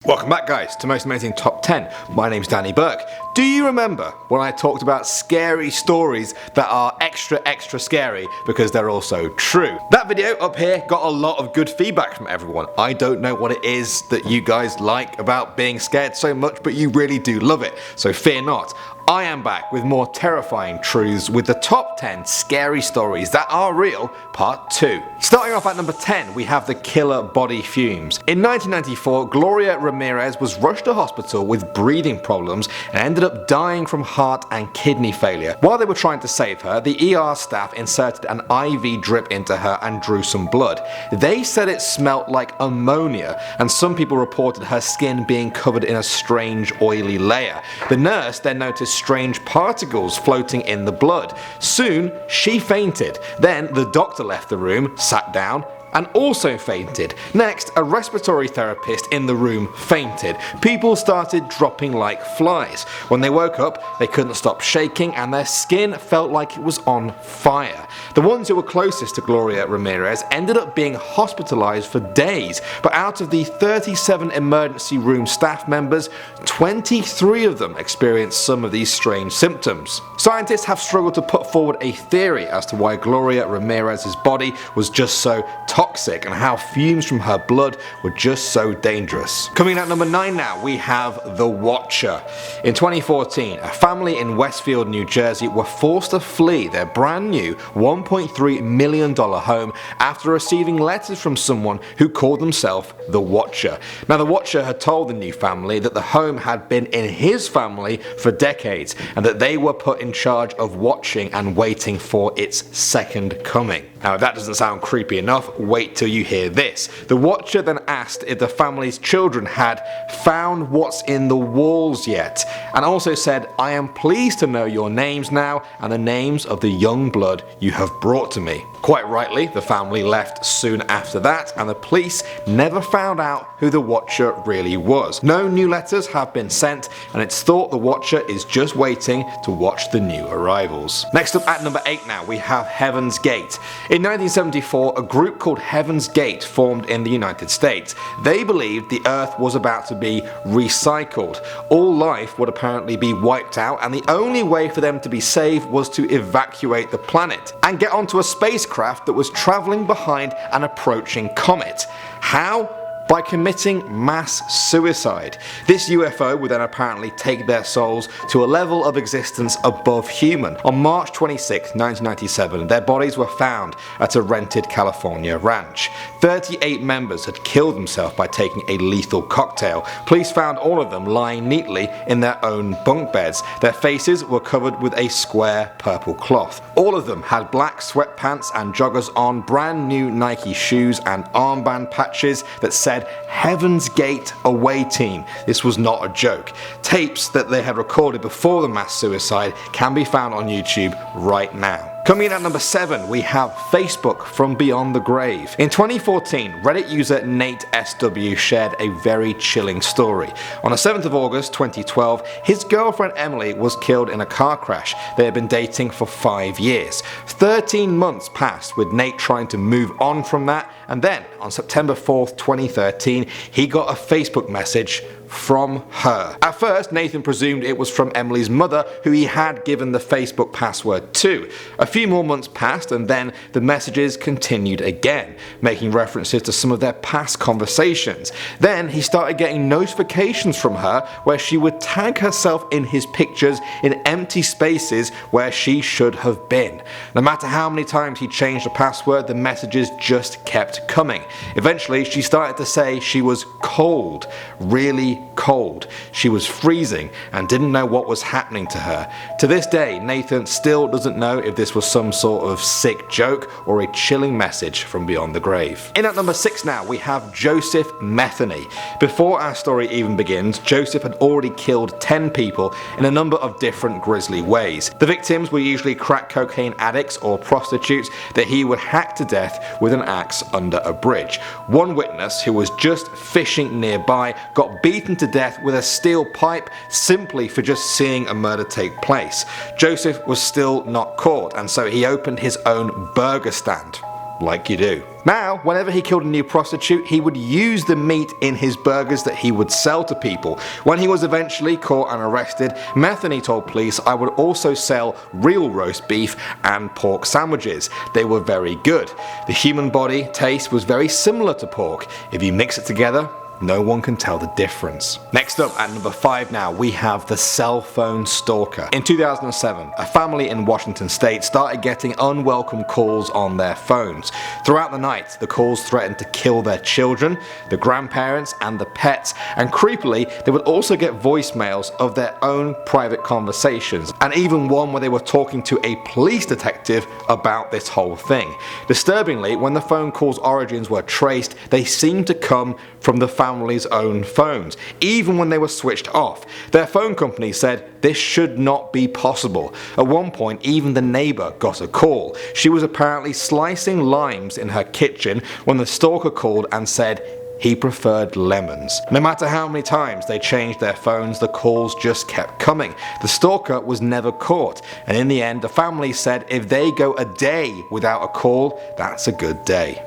Welcome back guys to Most Amazing Top 10. My name's Danny Burke. Do you remember when I talked about scary stories that are extra scary because they're also true? That video up here got a lot of good feedback from everyone. I don't know what it is that you guys like about being scared so much, but you really do love it, so fear not. I am back with more terrifying truths with the top 10 scary stories that are real, part 2. Starting off at number 10, we have the killer body Fumes. In 1994, Gloria Ramirez was rushed to hospital with breathing problems and ended up dying from heart and kidney failure. While they were trying to save her, the ER staff inserted an IV drip into her and drew some blood. They said it smelt like ammonia, and some people reported her skin being covered in a strange oily layer. The nurse then noticed strange particles floating in the blood. Soon, she fainted. Then the doctor left the room, sat down, and also fainted. Next, a respiratory therapist in the room fainted. People started dropping like flies. When they woke up, they couldn't stop shaking and their skin felt like it was on fire. The ones who were closest to Gloria Ramirez ended up being hospitalized for days, but out of the 37 emergency room staff members, 23 of them experienced some of these strange symptoms. Scientists have struggled to put forward a theory as to why Gloria Ramirez's body was just so toxic and how fumes from her blood were just so dangerous. Coming in at number 9 now, we have The Watcher. In 2014, a family in Westfield, New Jersey were forced to flee their brand new $1.3 million home after receiving letters from someone who called themselves The Watcher. Now the Watcher had told the new family that the home had been in his family for decades and that they were put in charge of watching and waiting for its second coming. Now if that doesn't sound creepy enough, wait till you hear this. The Watcher then asked if the family's children had found what's in the walls yet, and also said, "I am pleased to know your names now and the names of the young blood you have brought to me." Quite rightly, the family left soon after that, and the police never found out who the Watcher really was. No new letters have been sent, and it's thought the Watcher is just waiting to watch the new arrivals. Next up at number 8 now, we have Heaven's Gate. In 1974, a group called Heaven's Gate formed in the United States. They believed the Earth was about to be recycled. All life would apparently be wiped out, and the only way for them to be saved was to evacuate the planet and get onto a spacecraft that was travelling behind an approaching comet. How? By committing mass suicide. This UFO would then apparently take their souls to a level of existence above human. On March 26, 1997, their bodies were found at a rented California ranch. 38 members had killed themselves by taking a lethal cocktail. Police found all of them lying neatly in their own bunk beds. Their faces were covered with a square purple cloth. All of them had black sweatpants and joggers on, brand new Nike shoes and armband patches that said Heaven's Gate Away Team. This was not a joke. Tapes that they had recorded before the mass suicide can be found on YouTube right now. Coming in at number 7, we have Facebook from Beyond the Grave. In 2014, Reddit user Nate SW shared a very chilling story. On the 7th of August 2012, his girlfriend Emily was killed in a car crash. They had been dating for 5 years. 13 months passed with Nate trying to move on from that, and then on September 4th, 2013, he got a Facebook message from her. At first, Nathan presumed it was from Emily's mother, who he had given the Facebook password to. A few more months passed, and then the messages continued again, making references to some of their past conversations. Then he started getting notifications from her where she would tag herself in his pictures in empty spaces where she should have been. No matter how many times he changed the password, the messages just kept coming. Eventually, she started to say she was cold, really cold. She was freezing and didn't know what was happening to her. To this day, Nathan still doesn't know if this was some sort of sick joke or a chilling message from beyond the grave. In at number 6 now, we have Joseph Metheny. Before our story even begins, Joseph had already killed 10 people in a number of different grisly ways. The victims were usually crack cocaine addicts or prostitutes that he would hack to death with an axe under a bridge. One witness, who was just fishing nearby, got beaten to death with a steel pipe simply for just seeing a murder take place. Joseph was still not caught, and so he opened his own burger stand. like you do. Now, whenever he killed a new prostitute, he would use the meat in his burgers that he would sell to people. When he was eventually caught and arrested, Metheny told police, "I would also sell real roast beef and pork sandwiches. They were very good. The human body taste was very similar to pork. If you mix it together, no one can tell the difference." Next up at number 5 now, we have the cell phone stalker. In 2007, a family in Washington state started getting unwelcome calls on their phones. Throughout the night, the calls threatened to kill their children, the grandparents and the pets, and creepily, they would also get voicemails of their own private conversations, and even one where they were talking to a police detective about this whole thing. Disturbingly, when the phone call's origins were traced, they seemed to come from the family's own phones, even when they were switched off. Their phone company said this should not be possible. At one point, even the neighbour got a call. She was apparently slicing limes in her kitchen when the stalker called and said he preferred lemons. No matter how many times they changed their phones, the calls just kept coming. The stalker was never caught, and in the end, the family said if they go a day without a call, that's a good day.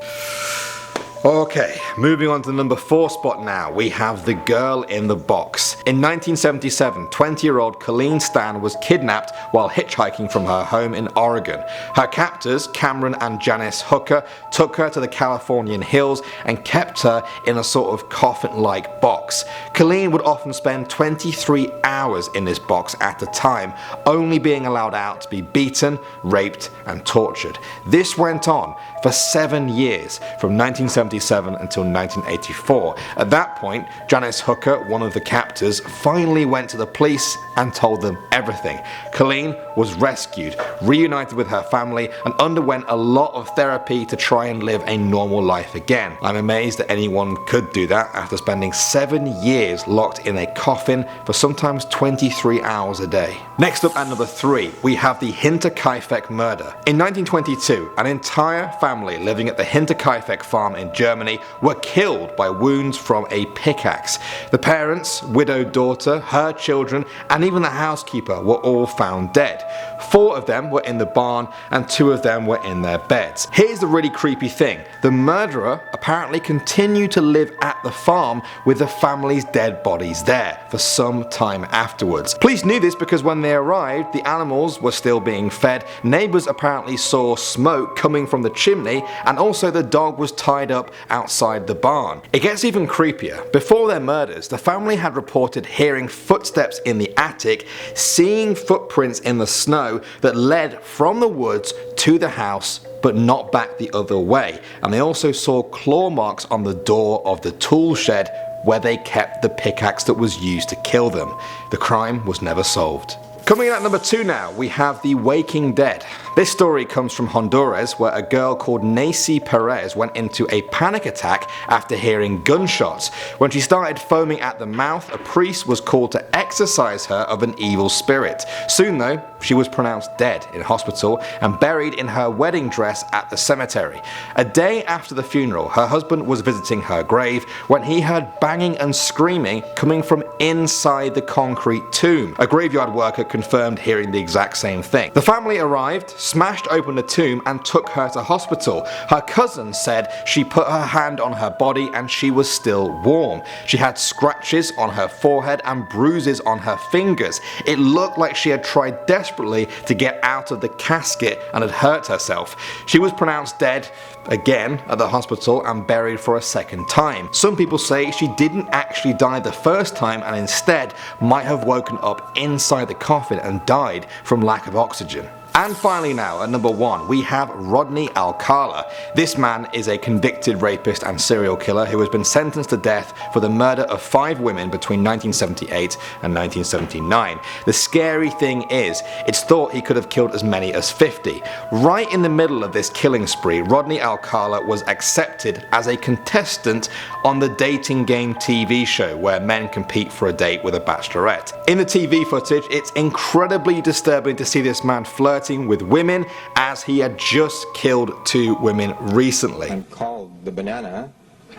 Okay, moving on to the number 4 spot now, we have the girl in the box. In 1977, 20-year-old Colleen Stan was kidnapped while hitchhiking from her home in Oregon. Her captors, Cameron and Janice Hooker, took her to the Californian hills and kept her in a sort of coffin-like box. Colleen would often spend 23 hours in this box at a time, only being allowed out to be beaten, raped and tortured. This went on for 7 years, from 1977 until 1984. At that point, Janice Hooker, one of the captors, finally went to the police and told them everything. Colleen was rescued, reunited with her family, and underwent a lot of therapy to try and live a normal life again. I'm amazed that anyone could do that after spending 7 years locked in a coffin for sometimes 23 hours a day. Next up at number 3, we have the Hinterkaifeck Murder. In 1922, an entire family living at the Hinterkaifeck farm in Germany were killed by wounds from a pickaxe. The parents, widowed daughter, her children, and even the housekeeper were all found dead. 4 of them were in the barn and 2 of them were in their beds. Here's the really creepy thing. The murderer apparently continued to live at the farm with the family's dead bodies there for some time afterwards. Police knew this because when they arrived, the animals were still being fed. Neighbours apparently saw smoke coming from the chimney, and also the dog was tied up outside the barn. It gets even creepier. Before their murders, the family had reported hearing footsteps in the attic, seeing footprints in the snow that led from the woods to the house but not back the other way, and they also saw claw marks on the door of the tool shed where they kept the pickaxe that was used to kill them. The crime was never solved. Coming in at number 2 now, we have The Waking Dead. This story comes from Honduras, where a girl called Nacy Perez went into a panic attack after hearing gunshots. When she started foaming at the mouth, a priest was called to exorcise her of an evil spirit. Soon though, she was pronounced dead in hospital and buried in her wedding dress at the cemetery. A day after the funeral, her husband was visiting her grave when he heard banging and screaming coming from inside the concrete tomb. A graveyard worker confirmed hearing the exact same thing. The family arrived, smashed open the tomb and took her to hospital. Her cousin said she put her hand on her body and she was still warm. She had scratches on her forehead and bruises on her fingers. It looked like she had tried desperately to get out of the casket and had hurt herself. She was pronounced dead again at the hospital and buried for a second time. Some people say she didn't actually die the first time and instead might have woken up inside the coffin and died from lack of oxygen. And finally now, at number 1, we have Rodney Alcala. This man is a convicted rapist and serial killer who has been sentenced to death for the murder of 5 women between 1978 and 1979. The scary thing is, it's thought he could have killed as many as 50. Right in the middle of this killing spree, Rodney Alcala was accepted as a contestant on the dating game TV show where men compete for a date with a bachelorette. In the TV footage, it's incredibly disturbing to see this man flirting with women as he had just killed 2 women recently. I'm called the banana.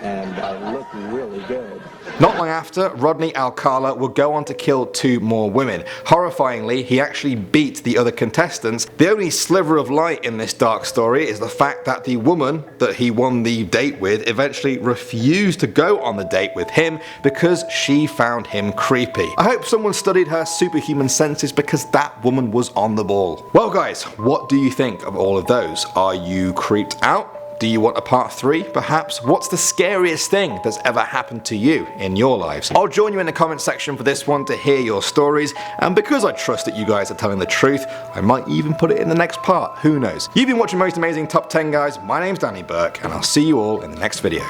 and I look really good. Not long after, Rodney Alcala would go on to kill 2 more women. Horrifyingly, he actually beat the other contestants. The only sliver of light in this dark story is the fact that the woman that he won the date with eventually refused to go on the date with him because she found him creepy. I hope someone studied her superhuman senses because that woman was on the ball. Well guys, what do you think of all of those? Are you creeped out? Do you want a part 3 perhaps? What's the scariest thing that's ever happened to you in your lives? I'll join you in the comment section for this one to hear your stories, and because I trust that you guys are telling the truth, I might even put it in the next part, who knows. You've been watching Most Amazing Top 10 guys, my name's Danny Burke, and I'll see you all in the next video.